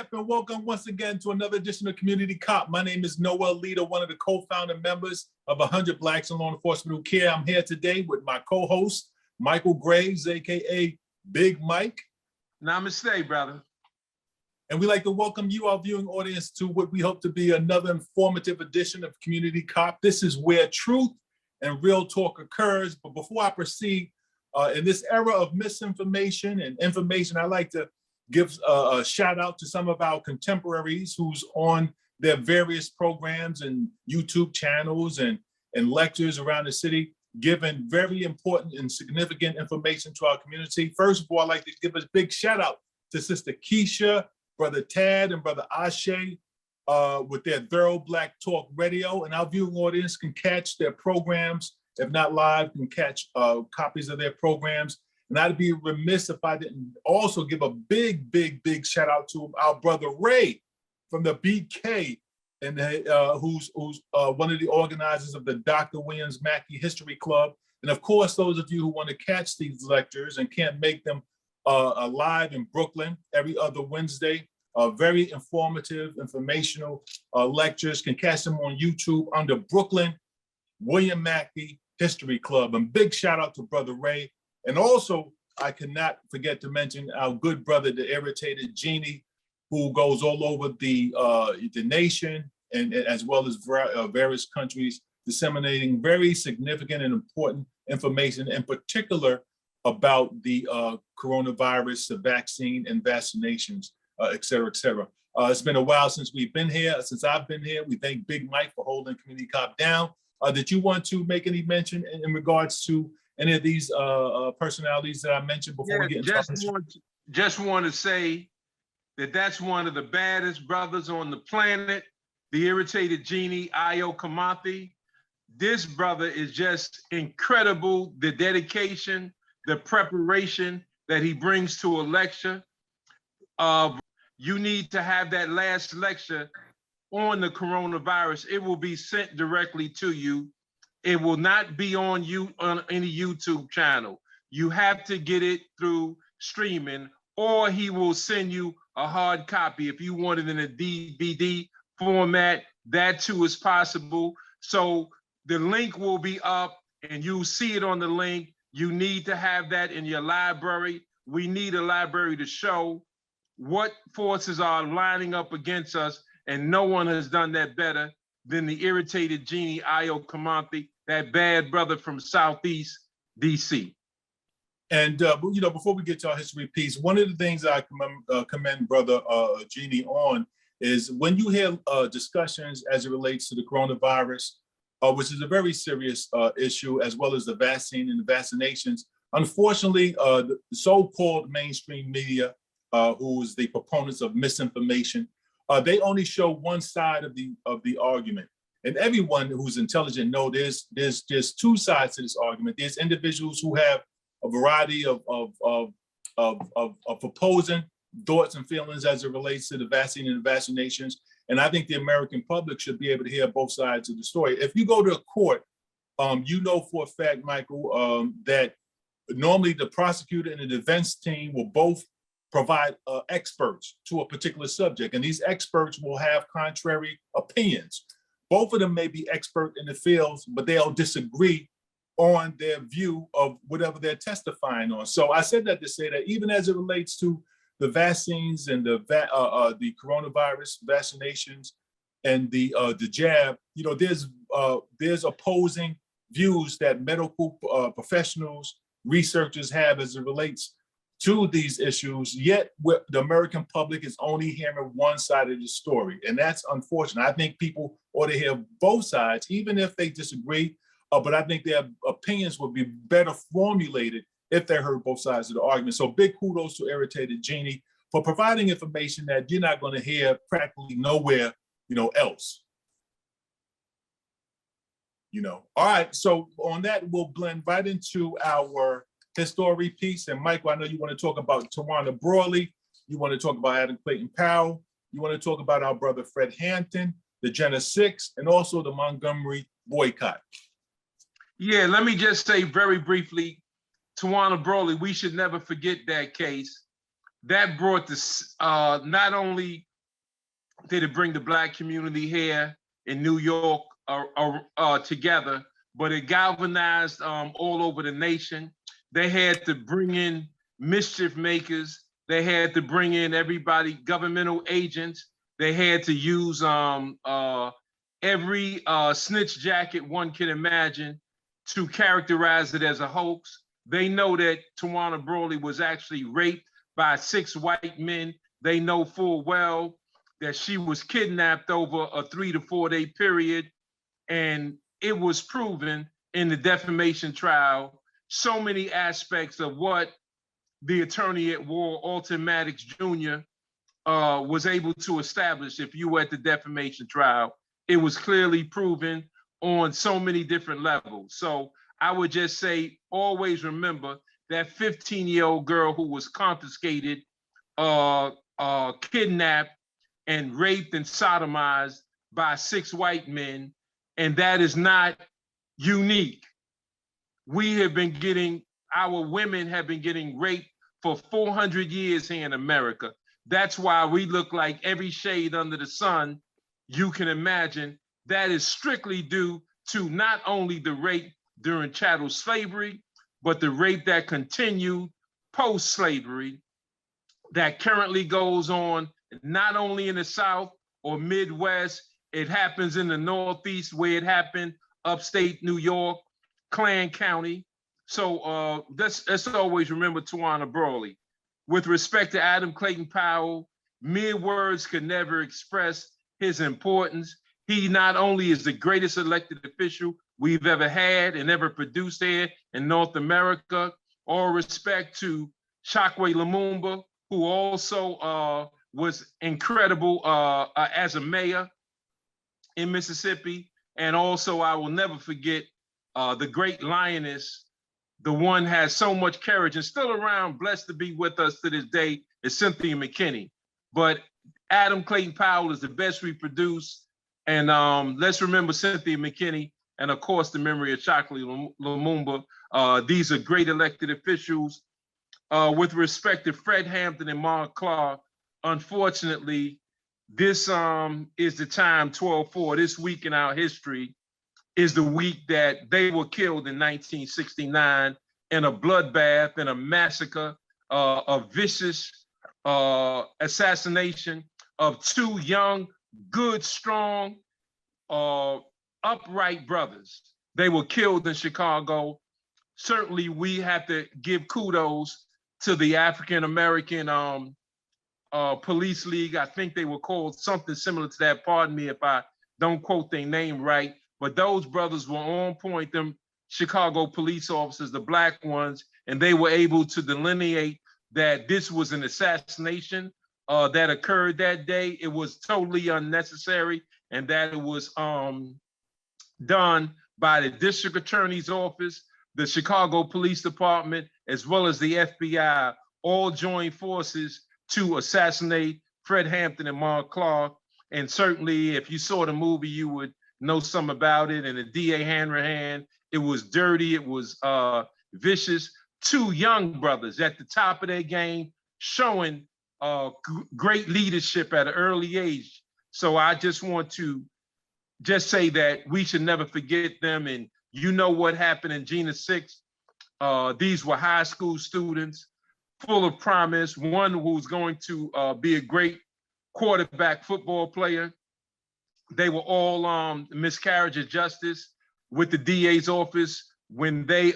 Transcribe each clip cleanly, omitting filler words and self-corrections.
hip and welcome once again to another edition of Community Cop. My name is Noel Leader, one of the co-founder members of 100 Blacks in Law Enforcement Who Care. I'm here today with my co-host, Michael Graves, AKA Big Mike. Namaste, brother. And we'd like to welcome you, our viewing audience, to what we hope to be another informative edition of Community Cop. This is where truth and real talk occurs. But before I proceed, in this era of misinformation and information, I'd like to give a shout out to some of our contemporaries who's on their various programs and YouTube channels and lectures around the city, giving very important and significant information to our community. First of all, I'd like to give a big shout out to Sister Keisha, Brother Tad, and Brother Ashe with their Thorough Black Talk Radio. And our viewing audience can catch their programs, if not live, can catch copies of their programs. And I'd be remiss if I didn't also give a big shout out to our brother Ray from the BK, and who's one of the organizers of the Dr. Williams Mackey History Club. And of course, those of you who want to catch these lectures and can't make them live in Brooklyn every other Wednesday, very informative, informational lectures, can catch them on YouTube under Brooklyn William Mackey History Club. And big shout out to Brother Ray. And also, I cannot forget to mention our good brother, the Irritated Genie, who goes all over the nation and as well as various countries, disseminating very significant and important information, in particular about the coronavirus, the vaccine and vaccinations, et cetera, et cetera. It's been a while since we've been here, since I've been here. We thank Big Mike for holding Community Cop down. Did you want to make any mention in regards to any of these personalities that I mentioned before we get into just want to say that that's one of the baddest brothers on the planet, the Irritated Genie, Ayo Kamathi. This brother is just incredible, the dedication, the preparation that he brings to a lecture. You need to have that last lecture on the coronavirus. It will be sent directly to you. It will not be on any YouTube channel. You have to get it through streaming, or he will send you a hard copy. If you want it in a DVD format, that too is possible. So the link will be up and you'll see it on the link. You need to have that in your library. We need a library to show what forces are lining up against us, and no one has done that better than the Irritated Genie, Ayo Kamathi, that bad brother from Southeast DC. And before we get to our history piece, one of the things I commend Brother Genie on is when you hear discussions as it relates to the coronavirus, which is a very serious issue, as well as the vaccine and the vaccinations. Unfortunately, the so-called mainstream media, who is the proponents of misinformation, they only show one side of the argument. And everyone who's intelligent knows there's two sides to this argument. There's individuals who have a variety of opposing thoughts and feelings as it relates to the vaccine and the vaccinations. And I think the American public should be able to hear both sides of the story. If you go to a court, you know for a fact, Michael, that normally the prosecutor and the defense team will both provide experts to a particular subject. And these experts will have contrary opinions. Both of them may be expert in the fields, but they'll disagree on their view of whatever they're testifying on. So I said that to say that even as it relates to the vaccines and the coronavirus vaccinations and the jab, there's opposing views that medical professionals, researchers have as it relates to these issues, yet the American public is only hearing one side of the story. And that's unfortunate. I think people ought to hear both sides, even if they disagree, but I think their opinions would be better formulated if they heard both sides of the argument. So big kudos to Irritated Genie for providing information that you're not going to hear practically nowhere, else. All right, so on that, we'll blend right into our history piece. And Michael, I know you want to talk about Tawana Brawley. You want to talk about Adam Clayton Powell. You want to talk about our brother Fred Hampton, the Jena 6, and also the Montgomery boycott. Yeah, let me just say very briefly, Tawana Brawley, we should never forget that case. That brought this not only to bring the Black community here in New York together, but it galvanized all over the nation. They had to bring in mischief makers. They had to bring in everybody, governmental agents. They had to use every snitch jacket one can imagine to characterize it as a hoax. They know that Tawana Brawley was actually raped by 6 white men. They know full well that she was kidnapped over a 3 to 4 day period. And it was proven in the defamation trial, so many aspects of what the attorney at war, Alton Maddox Jr., was able to establish. If you were at the defamation trial, it was clearly proven on so many different levels. So I would just say, always remember that 15-year-old girl who was confiscated, kidnapped, and raped and sodomized by 6 white men, and that is not unique. We have been getting, our women have been getting raped for 400 years here in America. That's why we look like every shade under the sun you can imagine. That is strictly due to not only the rape during chattel slavery, but the rape that continued post-slavery, that currently goes on not only in the South or Midwest, it happens in the Northeast, where it happened upstate New York, Klan County. So let's always remember Tawana Brawley. With respect to Adam Clayton Powell, mere words could never express his importance. He not only is the greatest elected official we've ever had and ever produced here in North America, all respect to Chokwe Lumumba, who also was incredible as a mayor in Mississippi. And also, I will never forget the great lioness, the one has so much courage and still around, blessed to be with us to this day, is Cynthia McKinney. But Adam Clayton Powell is the best we produce. And let's remember Cynthia McKinney, and of course, the memory of Chokwe Lumumba. These are great elected officials. With respect to Fred Hampton and Mark Clark, unfortunately, this is the time, 12/4, this week in our history is the week that they were killed in 1969 in a bloodbath, in a massacre, a vicious assassination of 2 young, good, strong, upright brothers. They were killed in Chicago. Certainly, we have to give kudos to the African-American Police League. I think they were called something similar to that. Pardon me if I don't quote their name right, but those brothers were on point, them Chicago police officers, the Black ones, and they were able to delineate that this was an assassination that occurred that day. It was totally unnecessary, and that it was done by the district attorney's office, the Chicago Police Department, as well as the FBI, all joined forces to assassinate Fred Hampton and Mark Clark. And certainly, if you saw the movie, you would know some about it. And the DA Hanrahan, it was dirty, it was vicious. 2 young brothers at the top of their game, showing great leadership at an early age. So I just want to just say that we should never forget them. And you know what happened in Jena 6. These were high school students, full of promise. One who's going to be a great quarterback football player. They were all miscarriage of justice with the DA's office when they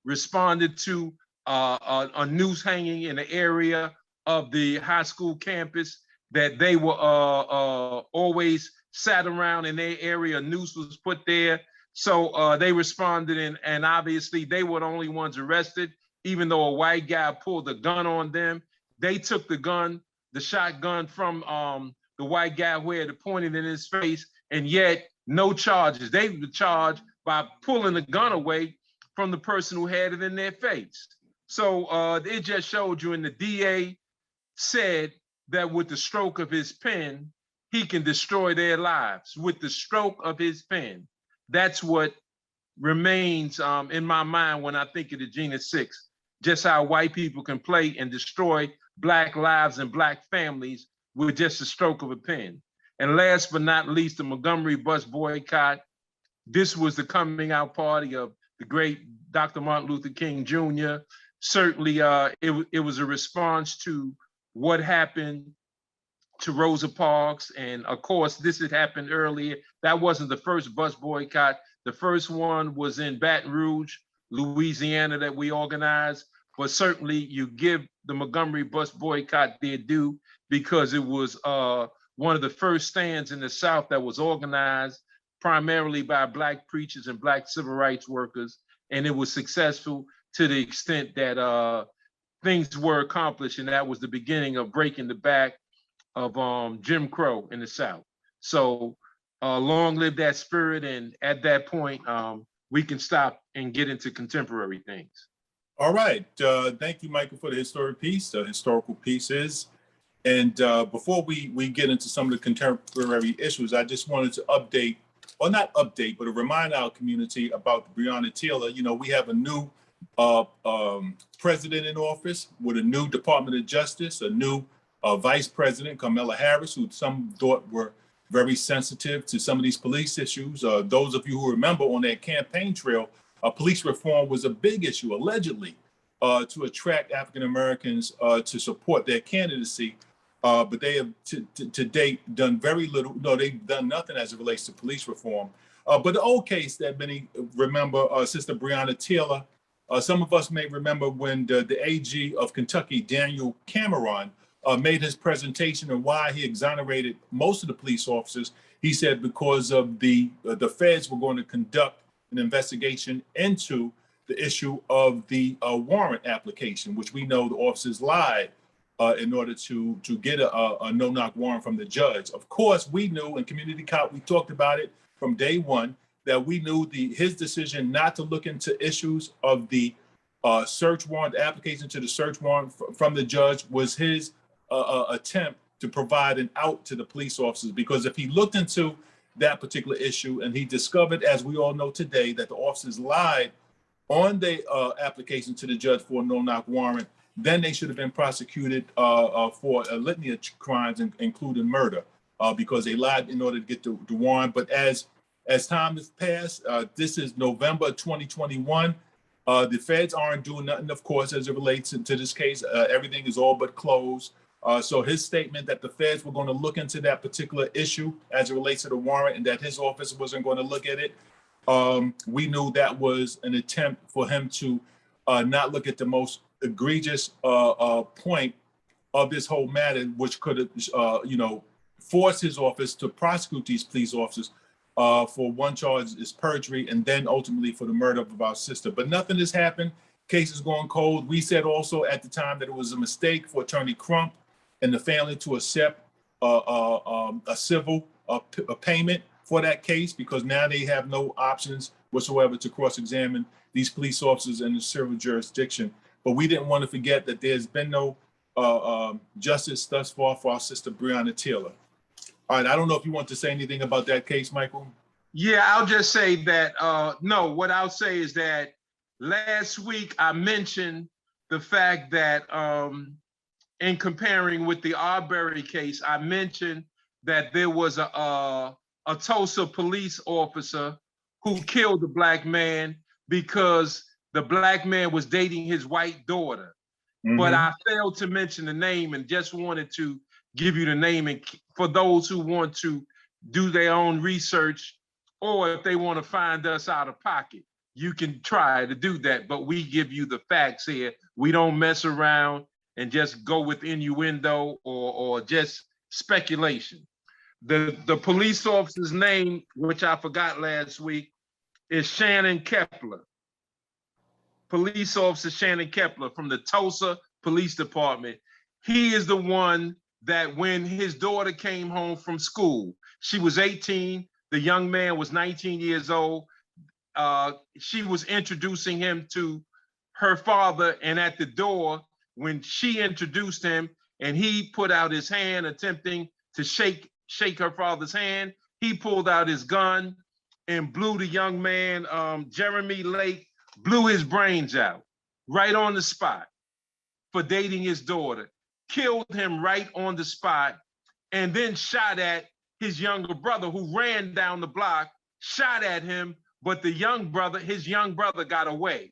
responded to a noose hanging in the area of the high school campus, that they were always sat around in their area. A noose was put there. So they responded, and obviously they were the only ones arrested, even though a white guy pulled a gun on them. They took the gun, the shotgun from the white guy who had pointed in his face, and yet no charges. They were charged by pulling the gun away from the person who had it in their face. So it just showed you, and the DA said that with the stroke of his pen, he can destroy their lives with the stroke of his pen. That's what remains in my mind when I think of the Jena 6, just how white people can play and destroy Black lives and Black families with just a stroke of a pen. And last but not least, the Montgomery bus boycott. This was the coming out party of the great Dr. Martin Luther King Jr. Certainly, it was a response to what happened to Rosa Parks. And of course, this had happened earlier. That wasn't the first bus boycott. The first one was in Baton Rouge, Louisiana, that we organized. But certainly you give the Montgomery bus boycott their due, because it was one of the first stands in the South that was organized primarily by Black preachers and Black civil rights workers. And it was successful to the extent that things were accomplished. And that was the beginning of breaking the back of Jim Crow in the South. So long live that spirit. And at that point, we can stop and get into contemporary things. All right. Thank you, Michael, for the historical pieces. And before we get into some of the contemporary issues, I just wanted to update, or not update, but to remind our community about Breonna Taylor. You know, we have a new president in office with a new Department of Justice, a new Vice President, Kamala Harris, who some thought were very sensitive to some of these police issues. Those of you who remember on that campaign trail, police reform was a big issue, allegedly, to attract African Americans to support their candidacy. But they have to date done very little. No, they've done nothing as it relates to police reform. But the old case that many remember, Sister Breonna Taylor, some of us may remember when the AG of Kentucky, Daniel Cameron, made his presentation and why he exonerated most of the police officers. He said because of the feds were going to conduct an investigation into the issue of the warrant application, which we know the officers lied in order to get a no-knock warrant from the judge. Of course, we knew in Community Cop, we talked about it from day one, that we knew his decision not to look into issues of the search warrant, the application to the search warrant from the judge was his attempt to provide an out to the police officers. Because if he looked into that particular issue and he discovered, as we all know today, that the officers lied on the application to the judge for a no-knock warrant, then they should have been prosecuted for a litany of crimes, including murder, because they lied in order to get the warrant. But as time has passed, this is November 2021. The feds aren't doing nothing, of course, as it relates to this case. Everything is all but closed. So his statement that the feds were going to look into that particular issue as it relates to the warrant and that his office wasn't going to look at it, we knew that was an attempt for him to not look at the most egregious point of this whole matter, which could have, forced his office to prosecute these police officers for one charge is perjury, and then ultimately for the murder of our sister. But nothing has happened. Case is going cold. We said also at the time that it was a mistake for Attorney Crump and the family to accept a civil payment for that case, because now they have no options whatsoever to cross-examine these police officers in the civil jurisdiction. But we didn't want to forget that there's been no justice thus far for our sister Breonna Taylor. All right, I don't know if you want to say anything about that case, Michael. Yeah, I'll just say that, no, what I'll say is that last week I mentioned the fact that in comparing with the Arbery case, I mentioned that there was a Tulsa police officer who killed a Black man because the Black man was dating his white daughter. Mm-hmm. But I failed to mention the name and just wanted to give you the name. And for those who want to do their own research, or if they want to find us out of pocket, you can try to do that. But we give you the facts here. We don't mess around and just go with innuendo or just speculation. The police officer's name, which I forgot last week, is Shannon Kepler. Police officer Shannon Kepler from the Tulsa Police Department. He is the one that when his daughter came home from school, she was 18, the young man was 19 years old. She was introducing him to her father, and at the door, when she introduced him and he put out his hand attempting to shake her father's hand, he pulled out his gun and blew the young man, Jeremy Lake, blew his brains out right on the spot for dating his daughter, killed him right on the spot. and then shot at his younger brother who ran down the block, shot at him, but his young brother got away.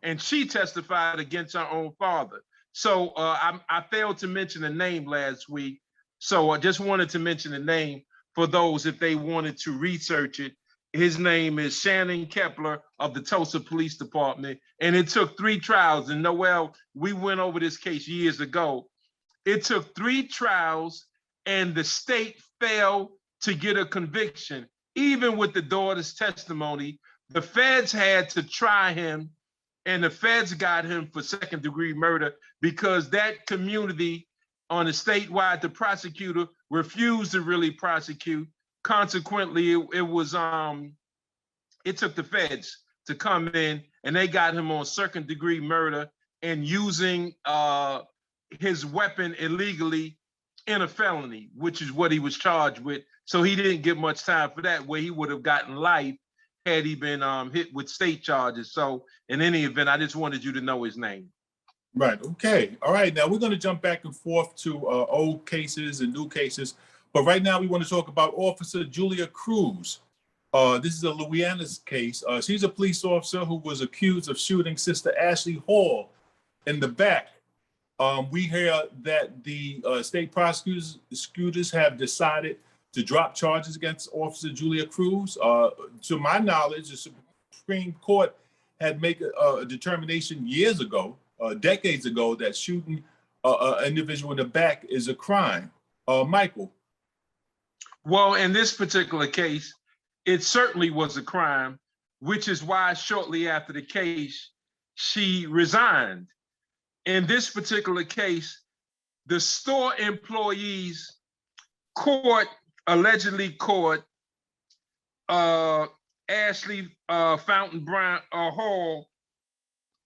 And she testified against her own father. So I failed to mention the name last week. So I just wanted to mention the name for those if they wanted to research it. His name is Shannon Kepler of the Tulsa Police Department. And it took 3 trials. And Noel, we went over this case years ago. It took 3 trials and the state failed to get a conviction. Even with the daughter's testimony, the feds had to try him, and the feds got him for second-degree murder because that community on the statewide, the prosecutor refused to really prosecute. Consequently, it took the feds to come in, and they got him on second-degree murder and using his weapon illegally in a felony, which is what he was charged with. So he didn't get much time for that, where he would have gotten life had he been hit with state charges. So in any event, I just wanted you to know his name. Right. Okay. All right. Now we're going to jump back and forth to old cases and new cases. But right now we want to talk about Officer Julia Cruz. This is a Louisiana's case. She's a police officer who was accused of shooting Sister Ashley Hall in the back. We hear that the state prosecutors have decided to drop charges against Officer Julia Cruz. To my knowledge, the Supreme Court had made a determination years ago, decades ago, that shooting an individual in the back is a crime. Michael. Well, in this particular case, it certainly was a crime, which is why shortly after the case, she resigned. In this particular case, the store employees allegedly caught Ashley Fountain Brown Hall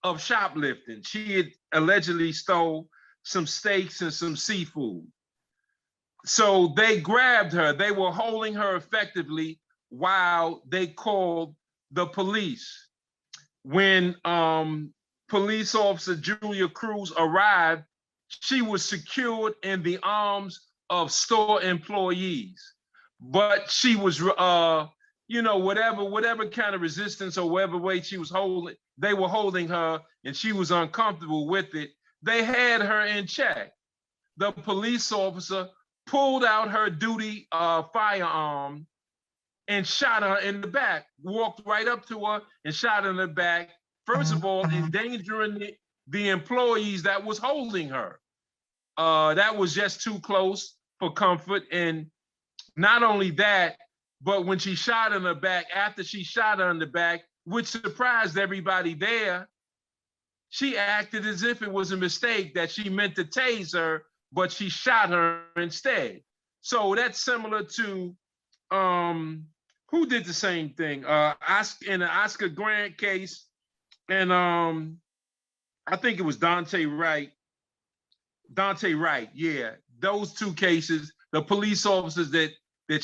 of shoplifting. She had allegedly stole some steaks and some seafood. So they grabbed her. They were holding her effectively while they called the police. When police officer Julia Cruz arrived, she was secured in the arms of store employees. But she was, whatever kind of resistance or whatever way she was holding, they were holding her and she was uncomfortable with it. They had her in check. The police officer pulled out her duty firearm and shot her in the back, walked right up to her and shot her in the back. First of all, endangering the employees that was holding her. That was just too close for comfort. And not only that, but when she shot in the back, after she shot her in the back, which surprised everybody there, she acted as if it was a mistake, that she meant to tase her, but she shot her instead. So that's similar to, who did the same thing? In the Oscar Grant case, and I think it was Dante Wright, yeah. Those 2 cases, the police officers that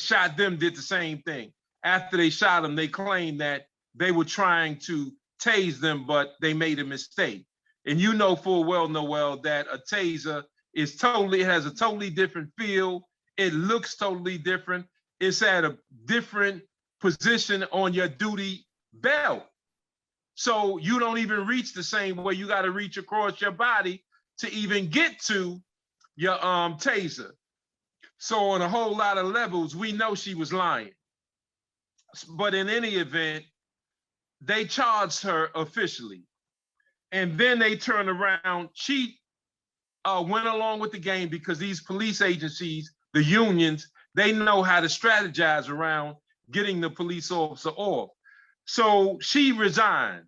shot them did the same thing. After they shot them, they claimed that they were trying to tase them, but they made a mistake. And you know full well, Noel, that a taser has a totally different feel. It looks totally different. It's at a different position on your duty belt. So you don't even reach the same way. You got to reach across your body to even get to your taser. So on a whole lot of levels, we know she was lying. But in any event, they charged her officially. And then they turned around. She went along with the game because these police agencies, the unions, they know how to strategize around getting the police officer off. So she resigned.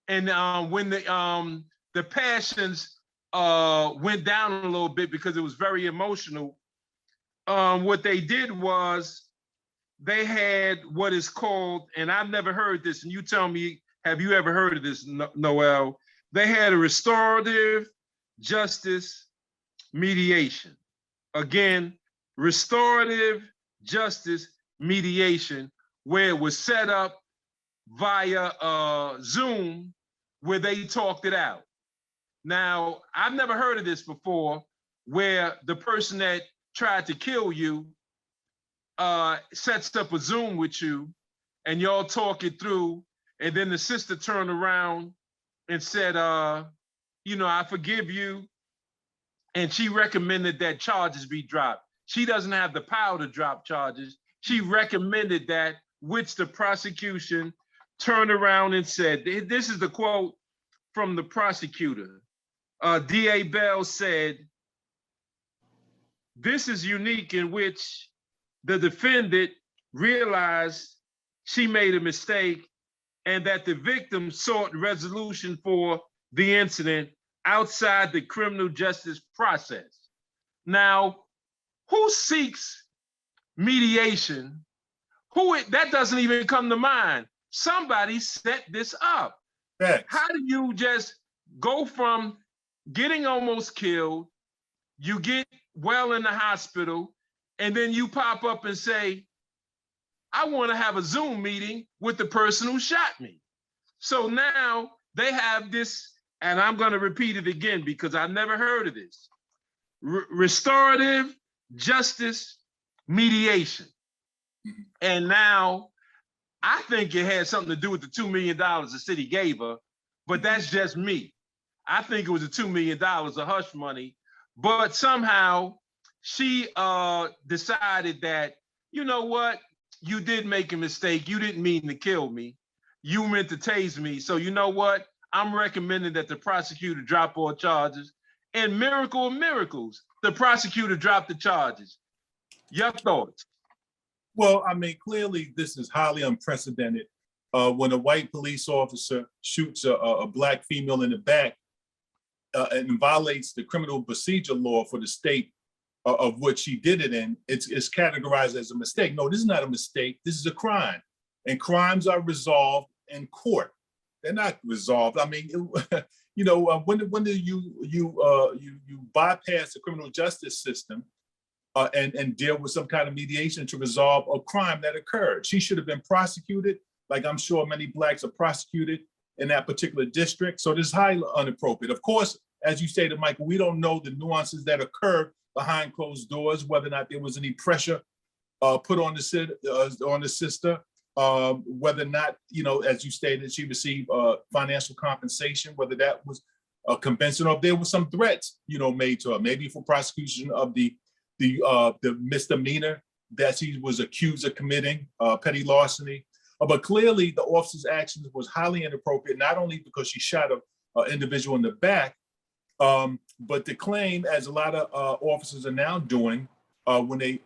And when the passions went down a little bit because it was very emotional, what they did was they had what is called, and I've never heard this, and you tell me, have you ever heard of this, Noel? They had a restorative justice mediation. Again, restorative justice mediation, where it was set up via Zoom, where they talked it out. Now, I've never heard of this before, where the person that tried to kill you, sets up a Zoom with you, and y'all talk it through, and then the sister turned around and said, I forgive you, and she recommended that charges be dropped. She doesn't have the power to drop charges. She recommended that, which the prosecution turned around and said, this is the quote from the prosecutor. D.A. Bell said, "This is unique in which the defendant realized she made a mistake and that the victim sought resolution for the incident outside the criminal justice process." Now, who seeks mediation? That doesn't even come to mind. Somebody set this up. Thanks. How do you just go from getting almost killed, you get well in the hospital, and then you pop up and say, I want to have a Zoom meeting with the person who shot me? So now they have this, and I'm going to repeat it again because I never heard of this. Restorative justice mediation. And now I think it had something to do with the $2 million the city gave her, but that's just me. I think it was the $2 million of hush money, but somehow she decided that, you know what, you did make a mistake. You didn't mean to kill me. You meant to tase me. So you know what? I'm recommending that the prosecutor drop all charges. And miracle of miracles, the prosecutor dropped the charges. Your thoughts? Well, I mean, clearly this is highly unprecedented. When a white police officer shoots a black female in the back and violates the criminal procedure law for the state of which she did it in, it's categorized as a mistake. No, this is not a mistake. This is a crime, and crimes are resolved in court. They're not resolved. I mean, when do you bypass the criminal justice system and deal with some kind of mediation to resolve a crime that occurred? She should have been prosecuted, like I'm sure many blacks are prosecuted in that particular district. So this is highly inappropriate. Of course, as you stated, Michael, we don't know the nuances that occurred behind closed doors, whether or not there was any pressure put on the sister, whether or not, as you stated, she received financial compensation, whether that was convincing, or if there was some threats, made to her, maybe for prosecution of the misdemeanor that she was accused of committing, petty larceny. But clearly the officer's actions was highly inappropriate, not only because she shot an individual in the back, but the claim, as a lot of officers are now doing, when they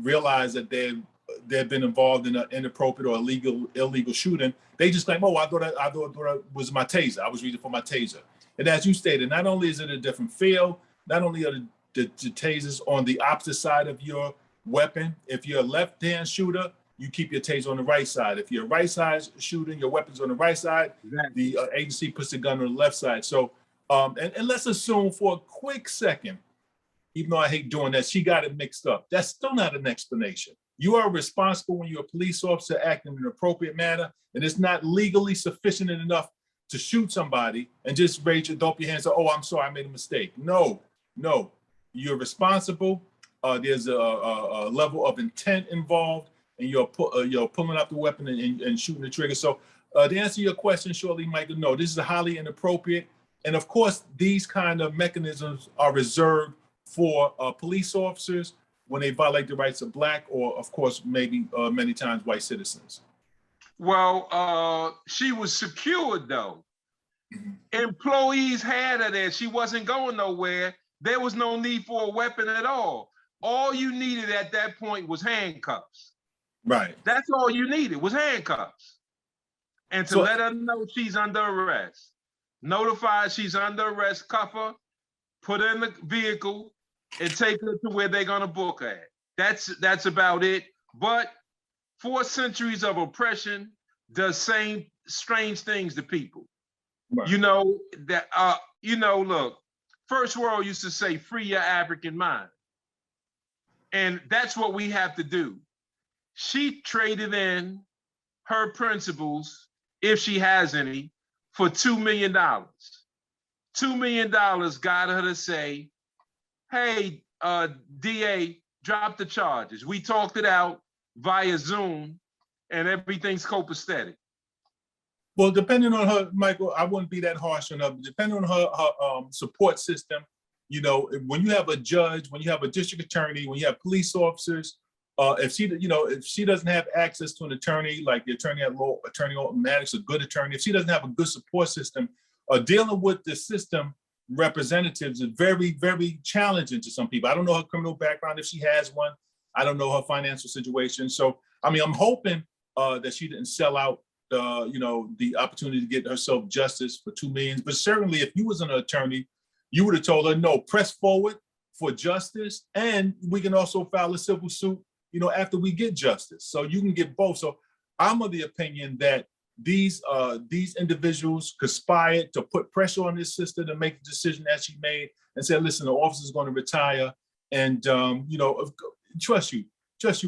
realize that they've been involved in an inappropriate or illegal shooting, they just claim, I thought it was my taser. I was reaching for my taser. And as you stated, not only is it a different feel, not only are the tasers on the opposite side of your weapon. If you're a left-hand shooter, you keep your taser on the right side. If you're a right side shooter, your weapon's on the right side. Exactly. The agency puts the gun on the left side. So, and let's assume for a quick second, even though I hate doing that, she got it mixed up. That's still not an explanation. You are responsible when you're a police officer acting in an appropriate manner, and it's not legally sufficient enough to shoot somebody and just throw up your hands and say, I'm sorry, I made a mistake. No, you're responsible. There's a level of intent involved, and you're pulling out the weapon and shooting the trigger. So to answer your question shortly, Michael, no, this is highly inappropriate. And of course, these kind of mechanisms are reserved for police officers when they violate the rights of Black or, of course, maybe many times white citizens. Well, she was secured, though. Employees had her there. She wasn't going nowhere. There was no need for a weapon at all. All you needed at that point was handcuffs. Right. That's all you needed was handcuffs. And to let her know she's under arrest. Notify she's under arrest, cuff her, put her in the vehicle, and take her to where they're gonna book her at. That's about it. But 4 centuries of oppression does same strange things to people. Right. Look, First World used to say, free your African mind. And that's what we have to do. She traded in her principles, if she has any, for $2 million. $2 million got her to say, hey, DA, drop the charges. We talked it out via Zoom, and everything's copacetic. Well, depending on her, Michael, I wouldn't be that harsh on her. But depending on her support system, you know, when you have a judge, when you have a district attorney, when you have police officers, if she doesn't have access to an attorney, like the attorney at law, Attorney Alton Maddox, a good attorney, if she doesn't have a good support system, dealing with the system representatives is very, very challenging to some people. I don't know her criminal background, if she has one. I don't know her financial situation. So, I mean, I'm hoping that she didn't sell out the opportunity to get herself justice for $2 million. But certainly if you was an attorney, you would have told her, no, press forward for justice. And we can also file a civil suit, you know, after we get justice. So you can get both. So I'm of the opinion that these individuals conspired to put pressure on this sister to make the decision that she made and said, listen, the officer's going to retire. And, trust you,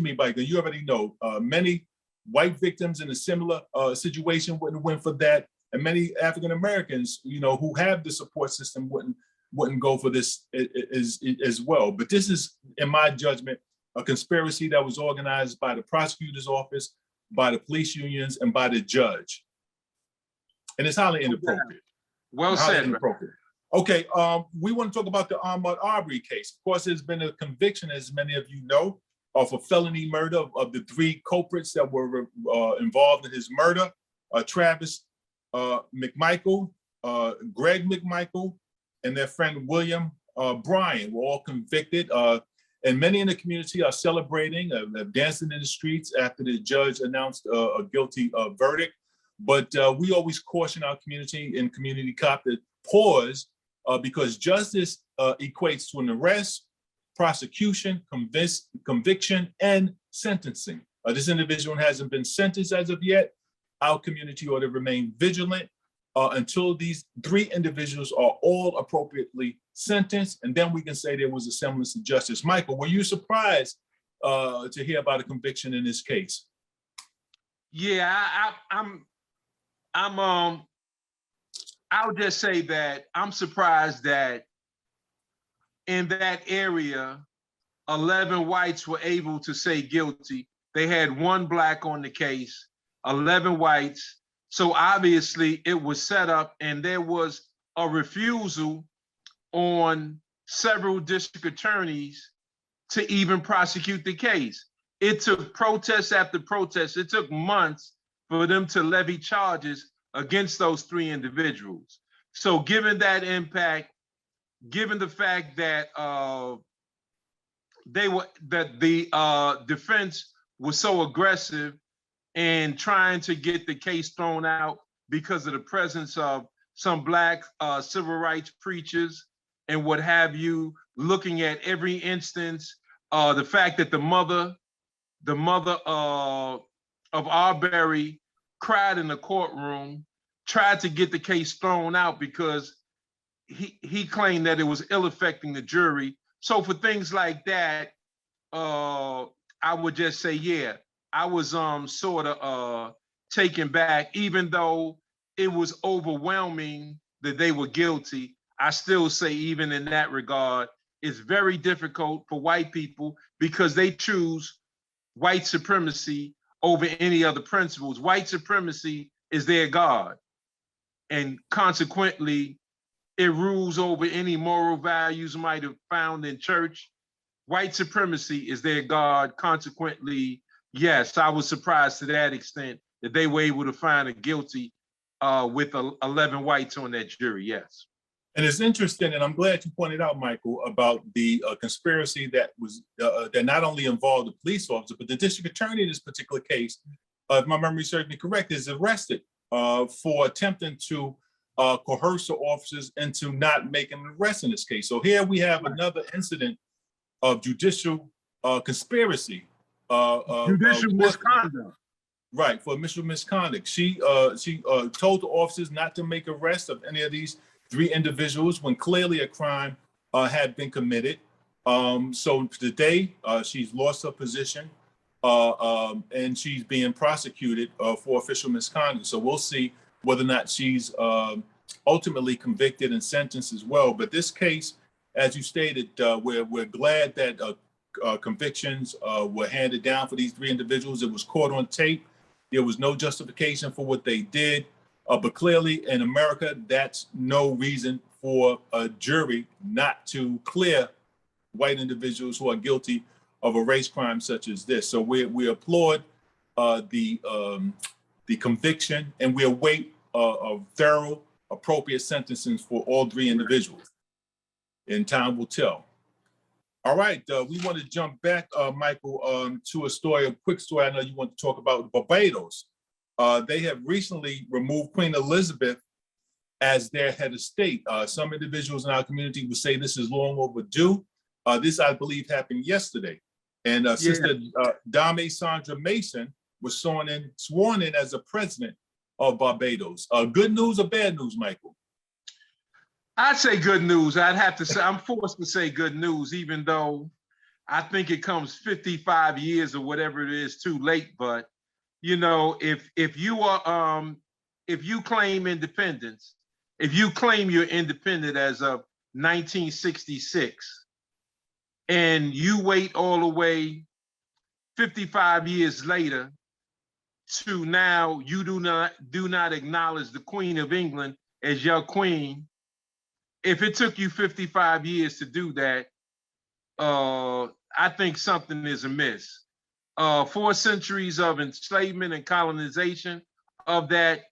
me, Biker. You already know many white victims in a similar situation wouldn't win for that. And many African-Americans, you know, who have the support system wouldn't go for this as well. But this is, in my judgment, a conspiracy that was organized by the prosecutor's office, by the police unions, and by the judge. And it's highly inappropriate. Well said. Inappropriate. Okay, we want to talk about the Ahmaud Arbery case. Of course, there's been a conviction, as many of you know, for felony murder of the 3 culprits that were involved in his murder: Travis McMichael, Greg McMichael, and their friend William Bryan were all convicted. And many in the community are celebrating, dancing in the streets after the judge announced a guilty verdict. But we always caution our community and community cop to pause because justice equates to an arrest, prosecution, conviction, and sentencing. This individual hasn't been sentenced as of yet. Our community ought to remain vigilant until these 3 individuals are all appropriately sentenced, and then we can say there was a semblance of justice. Michael, were you surprised to hear about a conviction in this case? Yeah, I'll just say that I'm surprised that in that area, 11 whites were able to say guilty. They had 1 black on the case, 11 whites. So obviously it was set up, and there was a refusal on several district attorneys to even prosecute the case. It took protest after protest. It took months for them to levy charges against those 3 individuals. So given that impact, given the fact that the defense was so aggressive in trying to get the case thrown out because of the presence of some black civil rights preachers and what have you, looking at every instance, the fact that the mother of Arbery cried in the courtroom, tried to get the case thrown out because he claimed that it was ill affecting the jury. So for things like that, I would just say, yeah, I was sort of taken back, even though it was overwhelming that they were guilty. I still say, even in that regard, it's very difficult for white people because they choose white supremacy over any other principles. White supremacy is their God. And consequently, it rules over any moral values might have found in church. White supremacy is their God. Consequently, yes, I was surprised to that extent that they were able to find a guilty with 11 whites on that jury, yes. And it's interesting, and I'm glad you pointed out, Michael, about the conspiracy that was that not only involved the police officer, but the district attorney in this particular case, if my memory serves me correct, is arrested for attempting to coerce the officers into not making an arrest in this case. So here we have another incident of judicial conspiracy. Judicial misconduct. Right, for official misconduct. She told the officers not to make arrests of any of these 3 individuals when clearly a crime had been committed. So today she's lost her position and she's being prosecuted for official misconduct. So we'll see whether or not she's ultimately convicted and sentenced as well. But this case, as you stated, we're glad that convictions were handed down for these 3 individuals. It was caught on tape. There was no justification for what they did. But clearly in America, that's no reason for a jury not to clear white individuals who are guilty of a race crime such as this. So we applaud the conviction, and we await a thorough, appropriate sentencing for all 3 individuals. And time will tell. All right, we want to jump back, Michael, to a quick story I know you want to talk about, Barbados. They have recently removed Queen Elizabeth as their head of state. Some individuals in our community would say this is long overdue. This, I believe, happened yesterday. And Sister Dame Sandra Mason was sworn in as the president of Barbados. Good news or bad news, Michael? I'd say good news. I'd have to say, I'm forced to say good news, even though I think it comes 55 years or whatever it is too late. But, you know, if you claim independence, if you claim you're independent as of 1966, and you wait all the way 55 years later to now, you do not acknowledge the Queen of England as your queen. If it took you 55 years to do that, I think something is amiss. 4 centuries of enslavement and colonization of that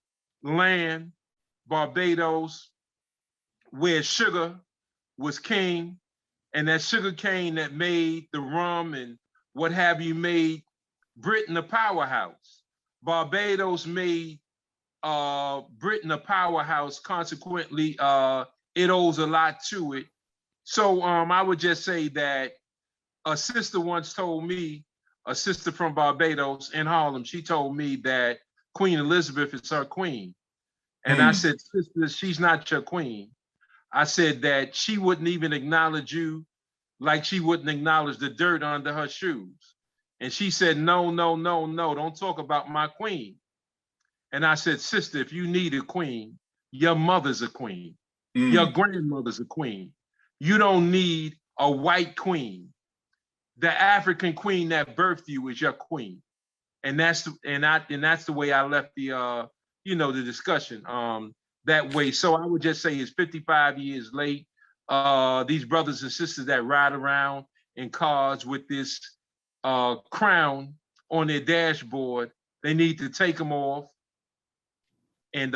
land, Barbados, where sugar was king, and that sugar cane that made the rum and what have you made Britain a powerhouse. Barbados made Britain a powerhouse. Consequently, it owes a lot to it. So I would just say that a sister once told me, a sister from Barbados in Harlem, she told me that Queen Elizabeth is her queen. And I said, sister, she's not your queen. I said that she wouldn't even acknowledge you like she wouldn't acknowledge the dirt under her shoes. And she said, no, no, no, no, don't talk about my queen. And I said, sister, if you need a queen, your mother's a queen. Your grandmother's a queen. You don't need a white queen. The African queen that birthed you is your queen. And that's the way I left the the discussion that way. So I would just say it's 55 years late. These brothers and sisters that ride around in cars with this crown on their dashboard, they need to take them off and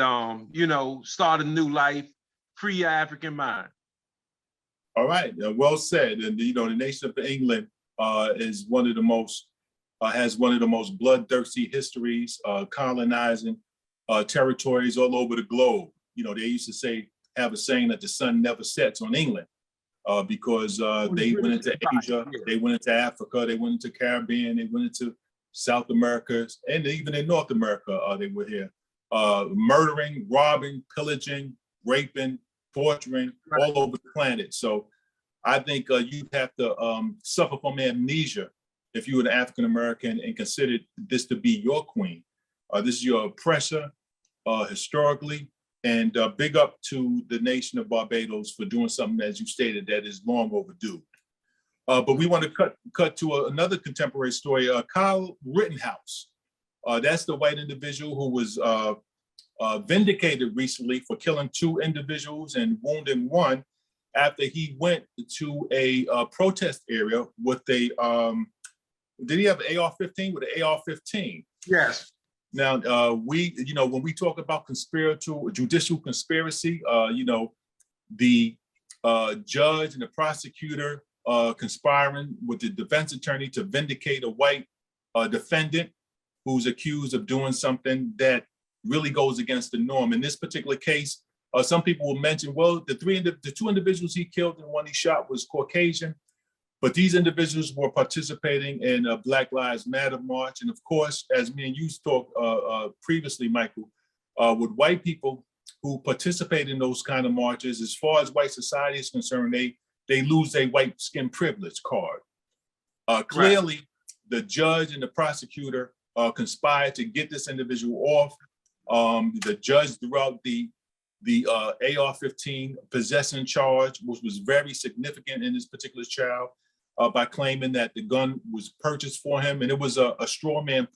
start a new life, free your African mind. All right, well said. And the nation of England is one of the most has one of the most bloodthirsty histories, colonizing territories all over the globe. They used to have a saying that the sun never sets on England because they went into Asia, they went into Africa, they went into Caribbean, they went into South America, and even in North America, they were here. Murdering, robbing, pillaging, raping, torturing all over the planet. So I think you'd have to suffer from amnesia if you were an African American and considered this to be your queen. This is your oppressor historically, and big up to the nation of Barbados for doing something, as you stated, that is long overdue. But we want to cut to another contemporary story. Kyle Rittenhouse, that's the white individual who was vindicated recently for killing 2 individuals and wounding 1 after he went to a protest area with a, did he have an AR-15? With an AR-15? Yes. Now, when we talk about judicial conspiracy, the judge and the prosecutor conspiring with the defense attorney to vindicate a white defendant who's accused of doing something that really goes against the norm. In this particular case, some people will mention, well, the 2 individuals he killed and 1 he shot was Caucasian, but these individuals were participating in a Black Lives Matter march. And of course, as me and you talked previously, Michael, with white people who participate in those kind of marches, as far as white society is concerned, they lose their white skin privilege card. Clearly, right. The judge and the prosecutor conspired to get this individual off. The judge threw out the AR-15 possession charge, which was very significant in this particular trial. by claiming that the gun was purchased for him, and it was a straw man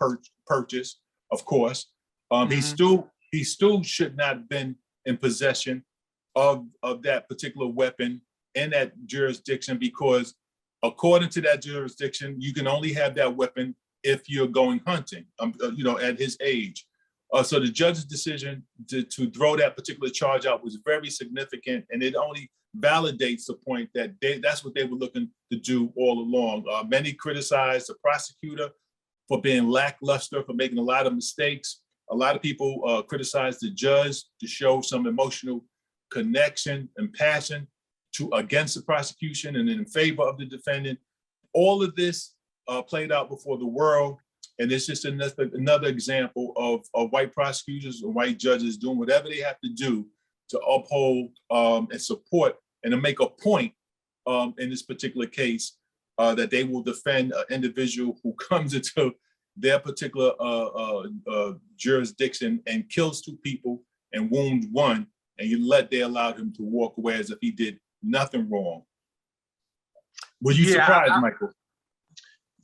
purchase, of course. He still should not have been in possession of that particular weapon in that jurisdiction, because according to that jurisdiction, you can only have that weapon if you're going hunting, at his age. So the judge's decision to throw that particular charge out was very significant, and it only validates the point that that's what they were looking to do all along. Many criticized the prosecutor for being lackluster, for making a lot of mistakes. A lot of people criticized the judge to show some emotional connection and passion against the prosecution and in favor of the defendant. All of this played out before the world. And it's just another example of white prosecutors and white judges doing whatever they have to do to uphold and support and to make a point in this particular case that they will defend an individual who comes into their particular jurisdiction and kills 2 people and wounds 1, and they allowed him to walk away as if he did nothing wrong. Were you surprised, Michael?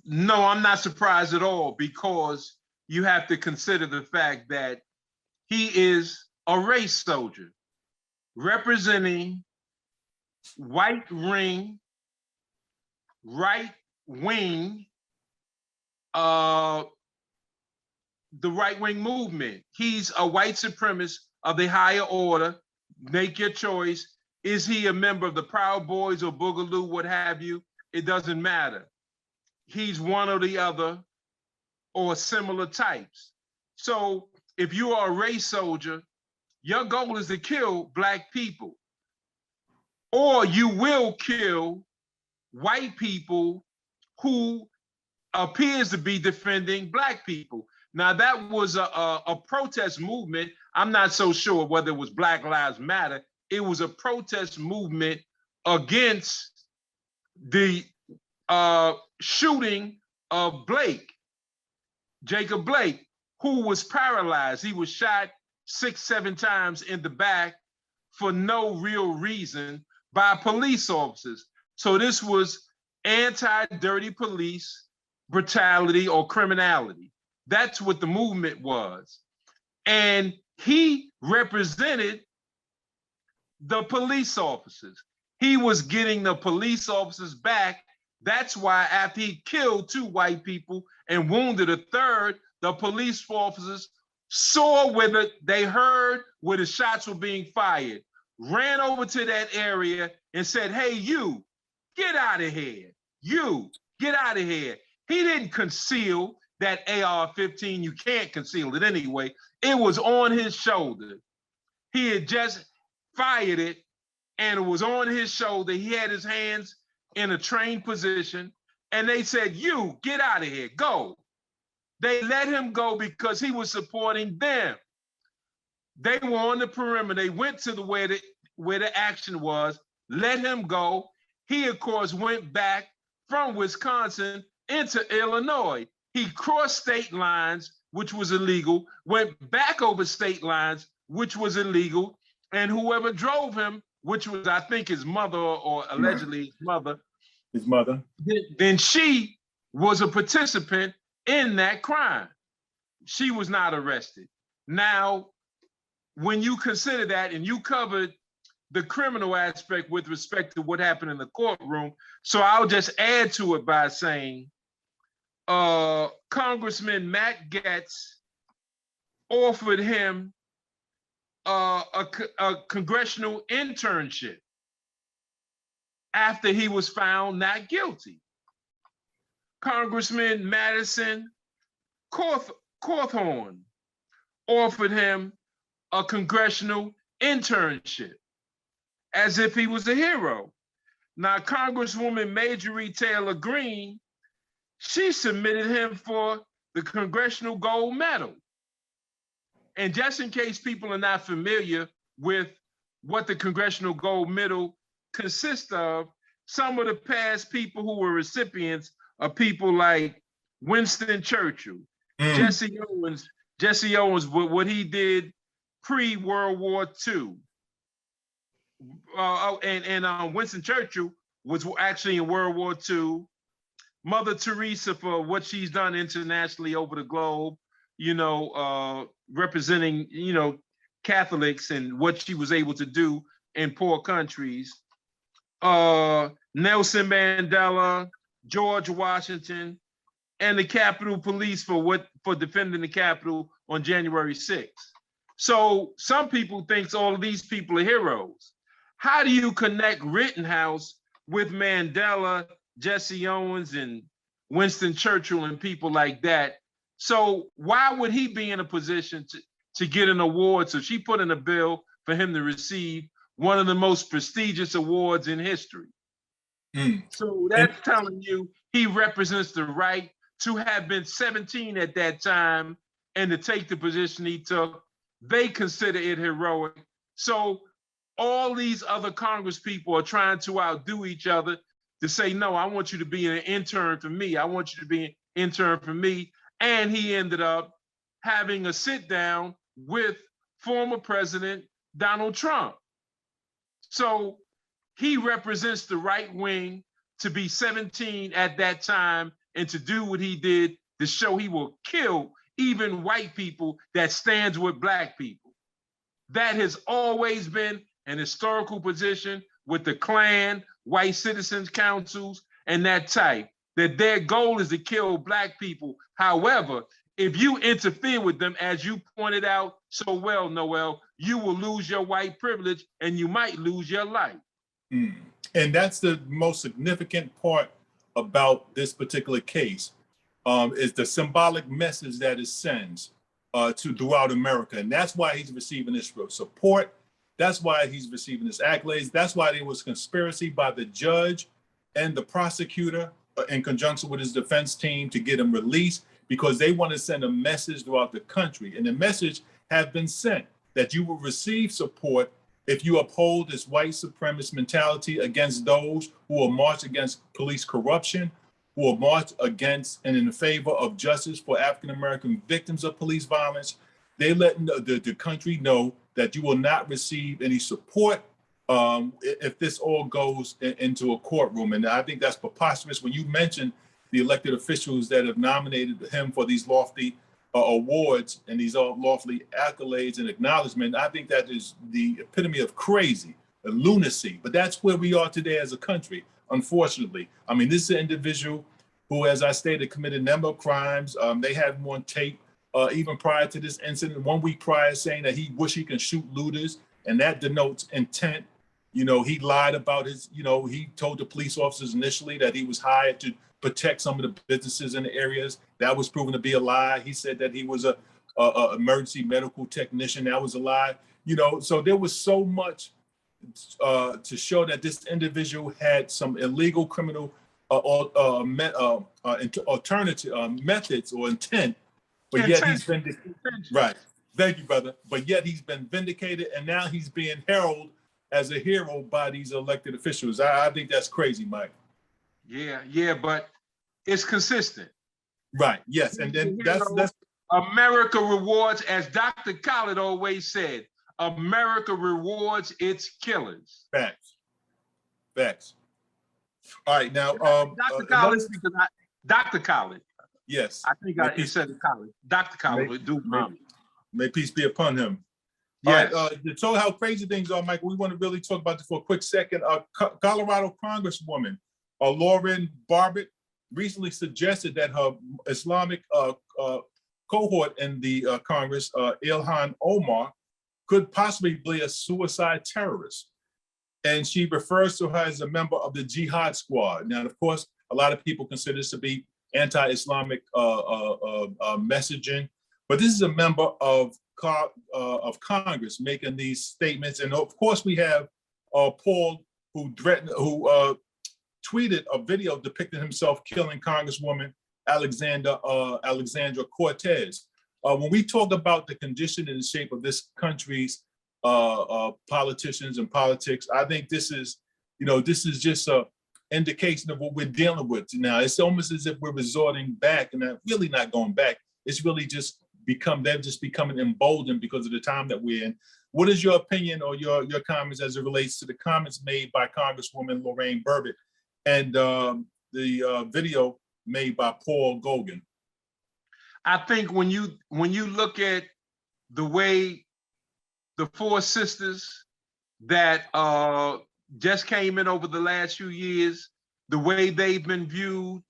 No, I'm not surprised at all, because you have to consider the fact that he is a race soldier representing right wing, the right-wing movement. He's a white supremacist of the higher order. Make your choice. Is he a member of the Proud Boys or Boogaloo, what have you? It doesn't matter. He's one or the other or similar types. So if you are a race soldier, your goal is to kill Black people, or you will kill white people who appears to be defending Black people. Now, that was a protest movement. I'm not so sure whether it was Black Lives Matter. It was a protest movement against the shooting of Jacob Blake, who was paralyzed. He was shot 6-7 times in the back for no real reason by police officers. So this was anti-dirty police brutality or criminality. That's what the movement was. And he represented the police officers. He was getting the police officers back. That's why after he killed 2 white people and wounded a 3rd, the police officers saw they heard where the shots were being fired, ran over to that area and said, "Hey, you, get out of here. You, get out of here." He didn't conceal that AR-15. You can't conceal it anyway. It was on his shoulder. He had just fired it, and it was on his shoulder. He had his hands in a trained position, and they said, "You, get out of here, go." They let him go because he was supporting them. They were on the perimeter. They went to where the action was, let him go. He, of course, went back from Wisconsin into Illinois. He crossed state lines, which was illegal, went back over state lines, which was illegal, and whoever drove him, which was, I think, his mother or allegedly his mother, then she was a participant in that crime. She was not arrested. Now, when you consider that, and you covered the criminal aspect with respect to what happened in the courtroom, so I'll just add to it by saying Congressman Matt Gaetz offered him a congressional internship after he was found not guilty. Congressman Madison Cawthorn offered him a congressional internship as if he was a hero. Now, Congresswoman Marjorie Taylor Greene, she submitted him for the Congressional Gold Medal. And just in case people are not familiar with what the Congressional Gold Medal consists of, some of the past people who were recipients are people like Winston Churchill, Jesse Owens, what he did pre-World War II. And Winston Churchill was actually in World War II. Mother Teresa for what she's done internationally over the globe, representing, Catholics and what she was able to do in poor countries. Nelson Mandela, George Washington, and the Capitol Police for defending the Capitol on January 6th. So some people think all of these people are heroes. How do you connect Rittenhouse with Mandela, Jesse Owens, and Winston Churchill and people like that? So why would he be in a position to get an award? So she put in a bill for him to receive one of the most prestigious awards in history. So that's telling you he represents the right to have been 17 at that time and to take the position he took. They consider it heroic. So all these other Congress people are trying to outdo each other to say, no, I want you to be an intern for me. I want you to be an intern for me. And he ended up having a sit down with former President Donald Trump. So he represents the right wing to be 17 at that time and to do what he did to show he will kill even white people that stands with Black people. That has always been an historical position with the Klan, white citizens councils, and that type, that their goal is to kill Black people. However, if you interfere with them, as you pointed out so well, Noel, you will lose your white privilege and you might lose your life. And that's the most significant part about this particular case, is the symbolic message that it sends to throughout America. And that's why he's receiving this support. That's why he's receiving this accolades. That's why there was conspiracy by the judge and the prosecutor in conjunction with his defense team to get him released, because they want to send a message throughout the country. And the message has been sent that you will receive support if you uphold this white supremacist mentality against those who will march against police corruption, who will march against and in favor of justice for African-American victims of police violence. They let the country know that you will not receive any support if this all goes into a courtroom. And I think that's preposterous. When you mentioned the elected officials that have nominated him for these lofty awards and these lofty accolades and acknowledgement, I think that is the epitome of crazy, lunacy. But that's where we are today as a country, unfortunately. I mean, this is an individual who, as I stated, committed a number of crimes. They had him on tape even prior to this incident, 1 week prior, saying that he wish he can shoot looters, and that denotes intent. He lied about his, he told the police officers initially that he was hired to protect some of the businesses in the areas. That was proven to be a lie. He said that he was a emergency medical technician. That was a lie. So there was so much to show that this individual had some illegal criminal alternative methods or intent, but yet he's been right. Thank you, brother. But yet he's been vindicated, and now he's being heralded as a hero by these elected officials. I think that's crazy, Mike. Yeah, but it's consistent. Right, yes, and then that's America rewards, as Dr. Khaled always said, America rewards its killers. Facts. All right, now, Dr. Khaled, Dr. Khaled. Yes. I think I said Khaled. Dr. Khaled would do. May peace be upon him. Yes. All right, to show how crazy things are, Mike, we want to really talk about this for a quick second. Colorado Congresswoman Lauren Barbados recently suggested that her Islamic cohort in the Congress, Ilhan Omar, could possibly be a suicide terrorist. And she refers to her as a member of the Jihad Squad. Now, of course, a lot of people consider this to be anti-Islamic messaging, but this is a member of Congress making these statements. And of course, we have Paul, who tweeted a video depicting himself killing Congresswoman Alexandra Cortez. When we talk about the condition and the shape of this country's politicians and politics, I think this is just a indication of what we're dealing with now. It's almost as if we're resorting back, and really not going back. It's really just they're just becoming emboldened because of the time that we're in. What is your opinion or your comments as it relates to the comments made by Congresswoman Lauren Barbados and the video made by Paul Gauguin. I think when you look at the way the four sisters that just came in over the last few years, the way they've been viewed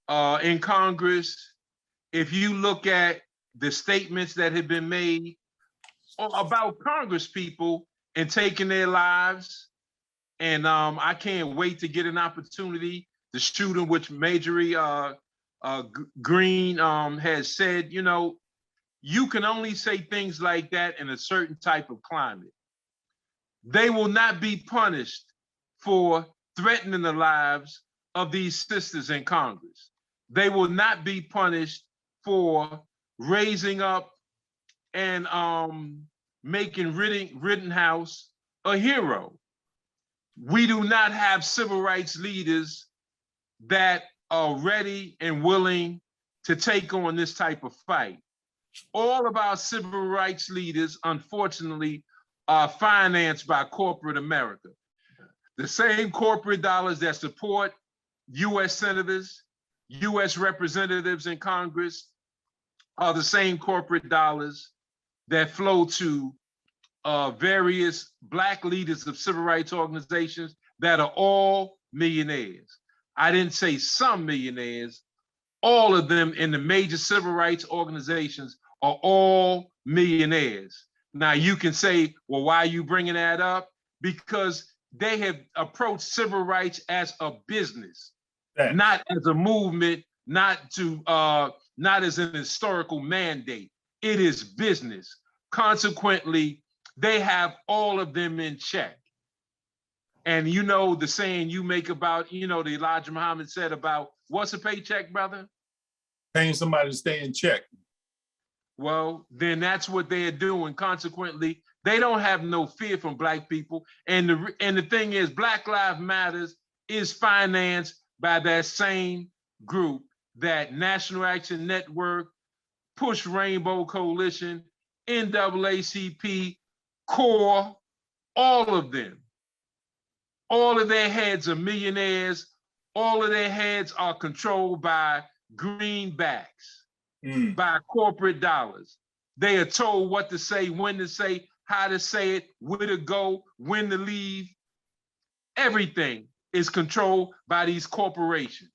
in Congress, if you look at the statements that have been made about Congress people and taking their lives, and I can't wait to get an opportunity to shoot them, which Marjorie Green has said, you know, you can only say things like that in a certain type of climate. They will not be punished for threatening the lives of these sisters in Congress. They will not be punished for raising up and making Rittenhouse a hero. We do not have civil rights leaders that are ready and willing to take on this type of fight. All of our civil rights leaders, unfortunately, are financed by corporate America. The same corporate dollars that support US senators, US representatives in Congress are the same corporate dollars that flow to various Black leaders of civil rights organizations that are all millionaires. I didn't say some millionaires, all of them in the major civil rights organizations are all millionaires. Now you can say, well, why are you bringing that up? Because they have approached civil rights as a business, not as a movement, not as an historical mandate. It is business. Consequently, they have all of them in check. And you know the saying you make about, you know, the Elijah Muhammad said about, what's a paycheck, brother? Paying somebody to stay in check. Well, then that's what they're doing. Consequently, they don't have no fear from Black people. And the thing is, Black Lives Matters is financed by that same group, that National Action Network, Push Rainbow Coalition, NAACP, CORE, all of them. All of their heads are millionaires. All of their heads are controlled by greenbacks, by corporate dollars. They are told what to say, when to say, how to say it, where to go, when to leave. Everything is controlled by these corporations.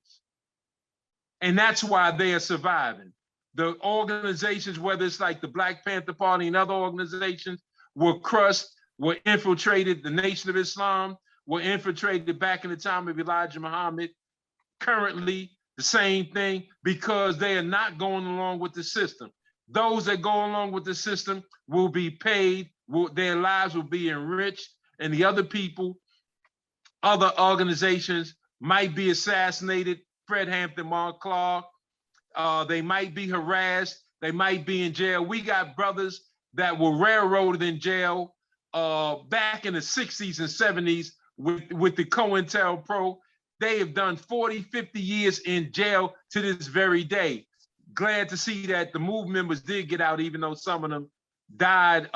And that's why they are surviving. The organizations, whether it's like the Black Panther Party and other organizations, were crushed, were infiltrated. The Nation of Islam were infiltrated back in the time of Elijah Muhammad. Currently, the same thing, because they are not going along with the system. Those that go along with the system will be paid, their lives will be enriched, and the other people, other organizations might be assassinated. Fred Hampton, Mark Clark, they might be harassed, they might be in jail. We got brothers that were railroaded in jail back in the 60s and 70s with the COINTELPRO. They have done 40, 50 years in jail to this very day. Glad to see that the MOVE members did get out, even though some of them died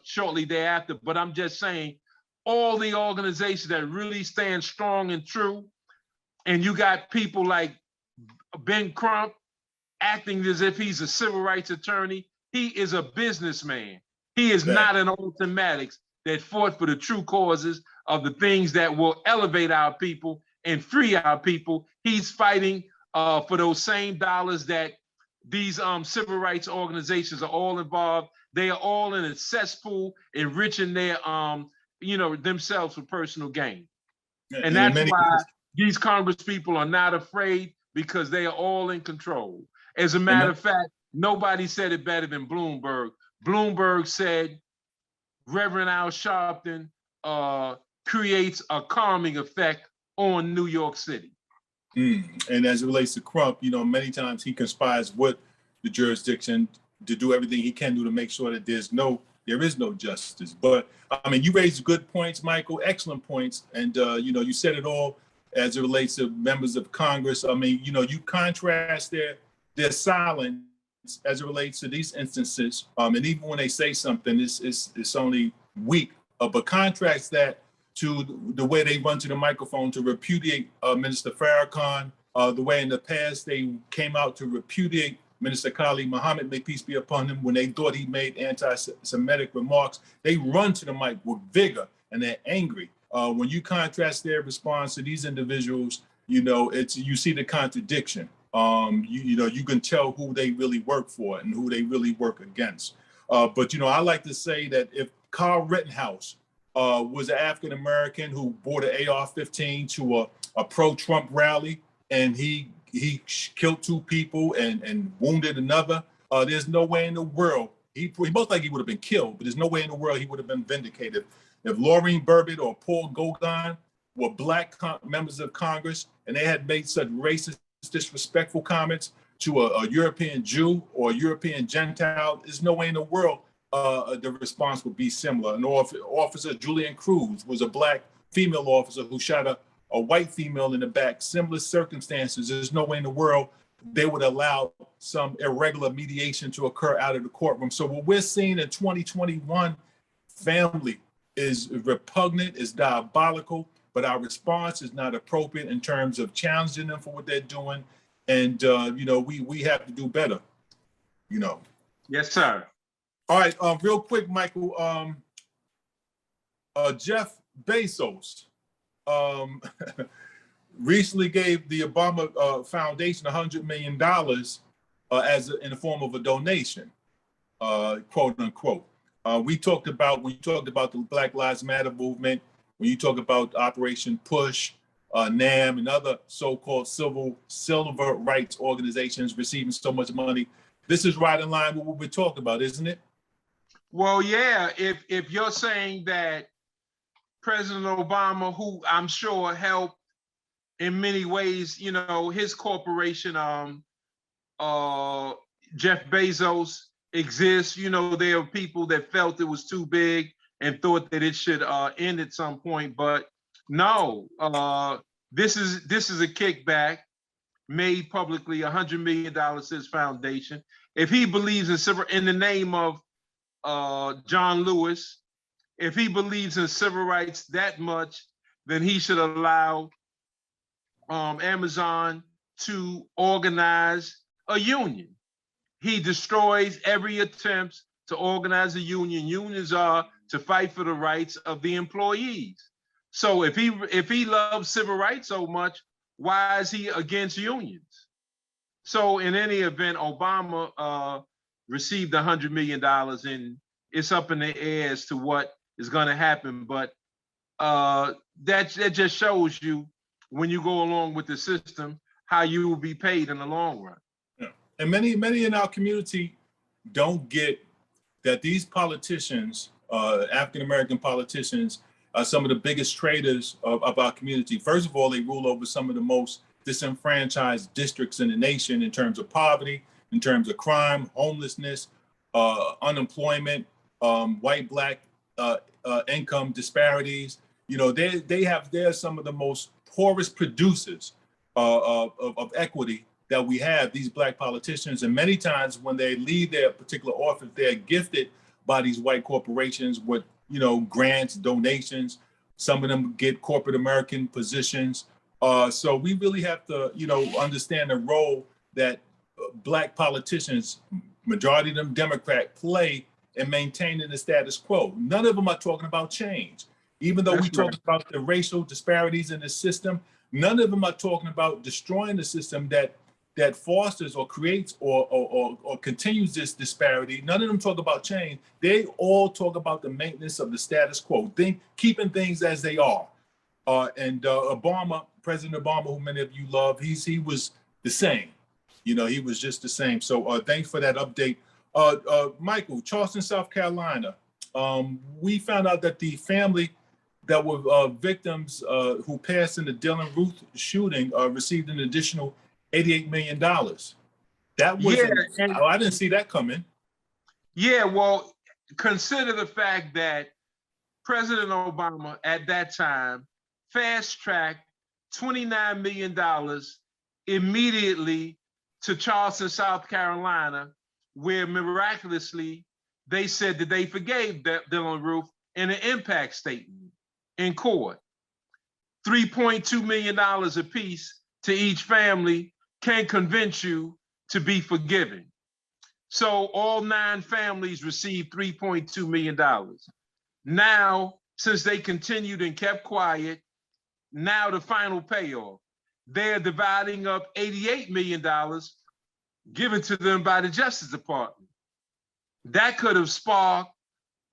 shortly thereafter. But I'm just saying, all the organizations that really stand strong and true, and you got people like Ben Crump acting as if he's a civil rights attorney. He is a businessman. He is not an ultimatics that fought for the true causes of the things that will elevate our people and free our people. He's fighting for those same dollars that these civil rights organizations are all involved. They are all in a cesspool, enriching their themselves for personal gain. And that's why these Congress people are not afraid, because they are all in control. As a matter of fact, nobody said it better than Bloomberg. Bloomberg said Reverend Al Sharpton creates a calming effect on New York City. And as it relates to Crump, you know, many times he conspires with the jurisdiction to do everything he can do to make sure that there is no justice. But I mean, you raised good points, Michael, excellent points. And, you said it all as it relates to members of Congress. I mean, you contrast their silence as it relates to these instances. And even when they say something, it's only weak. But contrast that to the way they run to the microphone to repudiate Minister Farrakhan, the way in the past they came out to repudiate Minister Khalid Muhammad, may peace be upon him, when they thought he made anti-Semitic remarks. They run to the mic with vigor and they're angry. When you contrast their response to these individuals, you see the contradiction. You can tell who they really work for and who they really work against. But I like to say that if Kyle Rittenhouse was an African American who bought an AR-15 to a pro-Trump rally, and he killed 2 people and wounded another, there's no way in the world he most likely would have been killed, but there's no way in the world he would have been vindicated. If Laureen Burbid or Paul Gauguin were Black members of Congress and they had made such racist, disrespectful comments to a European Jew or a European Gentile, there's no way in the world the response would be similar. And Officer Julian Cruz was a Black female officer who shot a white female in the back. Similar circumstances. There's no way in the world they would allow some irregular mediation to occur out of the courtroom. So what we're seeing in 2021, family, is repugnant, is diabolical, but our response is not appropriate in terms of challenging them for what they're doing. And, we have to do better, Yes, sir. All right, real quick, Michael, Jeff Bezos recently gave the Obama Foundation $100 million in the form of a donation, quote unquote. When you talked about the Black Lives Matter movement, when you talk about Operation Push, NAM, and other so-called civil rights organizations receiving so much money, this is right in line with what we're talking about, isn't it? Well, yeah, if you're saying that President Obama, who I'm sure helped in many ways, his corporation, Jeff Bezos, exists, there are people that felt it was too big and thought that it should end at some point. But no, this is a kickback made publicly, $100 million to his foundation. If he believes in the name of John Lewis, if he believes in civil rights that much, then he should allow Amazon to organize a union. He destroys every attempt to organize a union. Unions are to fight for the rights of the employees. So if he loves civil rights so much, why is he against unions? So in any event, Obama received $100 million, and it's up in the air as to what is going to happen. But that just shows you, when you go along with the system, how you will be paid in the long run. Yeah. And many in our community don't get that these politicians, African-American politicians, are some of the biggest traitors of our community. First of all, they rule over some of the most disenfranchised districts in the nation in terms of poverty, in terms of crime, homelessness, unemployment, white, Black income disparities. They're some of the most poorest producers of equity that we have, these Black politicians. And many times when they leave their particular office, they're gifted by these white corporations with, grants, donations. Some of them get corporate American positions. So we really have to, understand the role that Black politicians, majority of them Democrat, play in maintaining the status quo. None of them are talking about change. Even though we talk about the racial disparities in the system, none of them are talking about destroying the system that fosters or creates or continues this disparity. None of them talk about change. They all talk about the maintenance of the status quo, keeping things as they are. And President Obama, who many of you love, he was the same. He was just the same. So thanks for that update. Michael, Charleston, South Carolina. We found out that the family that were victims who passed in the Dylan Ruth shooting received an additional $88 million. That was, I didn't see that coming. Yeah, well, consider the fact that President Obama at that time fast-tracked $29 million immediately to Charleston, South Carolina, where miraculously they said that they forgave Dylan Ruth in an impact statement. in court. $3.2 million apiece to each family can convince you to be forgiven. So all 9 families received $3.2 million. Now, since they continued and kept quiet, now the final payoff. They're dividing up $88 million given to them by the Justice Department. That could have sparked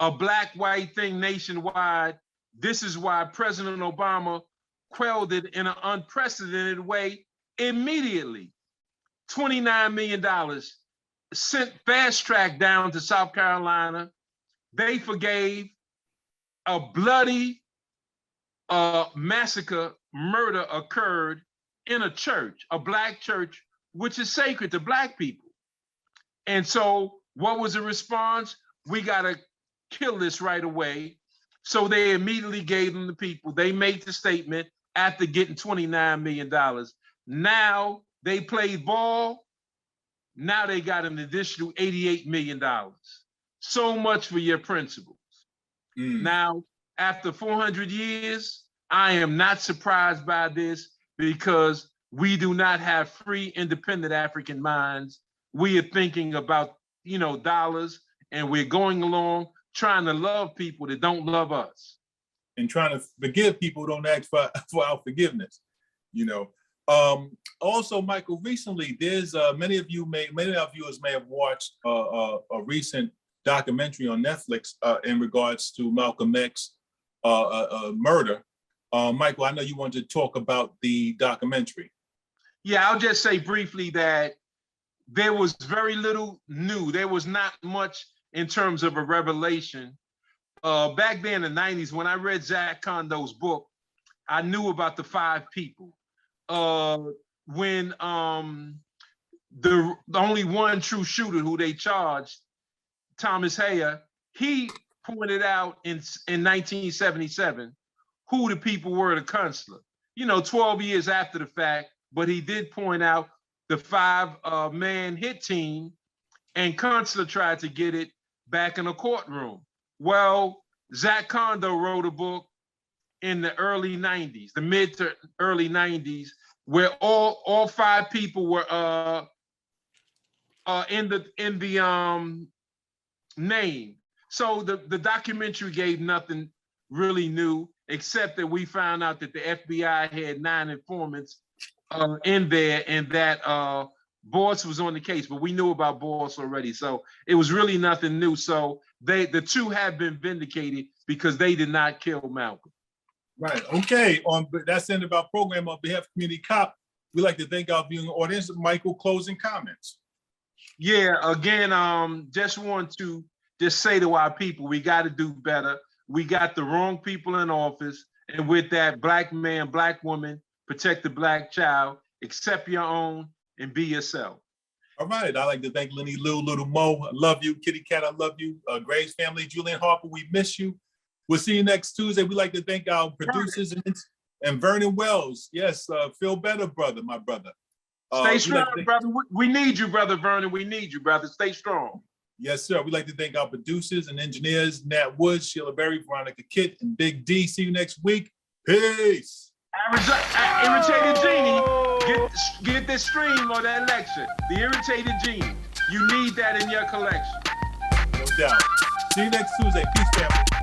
a black-white thing nationwide. This is why President Obama quelled it in an unprecedented way immediately. $29 million sent fast track down to South Carolina. They forgave. A bloody massacre, murder occurred in a church, a black church, which is sacred to black people. And so what was the response? We gotta kill this right away. So they immediately gave them the people. They made the statement after getting $29 million. Now they played ball. Now they got an additional $88 million. So much for your principles. Now, after 400 years, I am not surprised by this because we do not have free, independent African minds. We are thinking about, dollars, and we're going along trying to love people that don't love us. And trying to forgive people who don't ask for our forgiveness, Also, Michael, recently, there's many of our viewers may have watched a recent documentary on Netflix in regards to Malcolm X murder. Michael, I know you wanted to talk about the documentary. Yeah, I'll just say briefly that there was very little new. There was not much in terms of a revelation. Back then in the 90s, when I read Zach Condo's book, I knew about the 5 people. When the only one true shooter who they charged, Thomas Heyer, he pointed out in 1977 who the people were to Kunstler. 12 years after the fact, but he did point out the 5-man hit team, and Kunstler tried to get it back in a courtroom. Well, Zach Kondo wrote a book in the early 90s, the mid to early 90s, where all 5 people were in the name. So the documentary gave nothing really new, except that we found out that the FBI had 9 informants in there, and that Boss was on the case, but we knew about Boss already. So it was really nothing new. So the 2 have been vindicated because they did not kill Malcolm. Right. Okay. That's the end of our program. On behalf of Community Cop, we'd like to thank our viewing audience. Michael, closing comments. Yeah. Again, just want to say to our people, we got to do better. We got the wrong people in office, and with that, black man, black woman, protect the black child, accept your own, and be yourself. All right. I'd like to thank Lenny Lou, Little Mo. I love you. Kitty Cat, I love you. Graves family, Julian Harper, we miss you. We'll see you next Tuesday. We'd like to thank our producers and Vernon Wells. Yes, feel better, brother, my brother. Stay strong, brother. We need you, brother Vernon. We need you, brother. Stay strong. Yes, sir. We'd like to thank our producers and engineers, Nat Woods, Sheila Berry, Veronica Kitt, and Big D. See you next week. Peace. Irritated Genie, get this stream or that lecture. The Irritated Genie. You need that in your collection. No doubt. See you next Tuesday. Peace, family.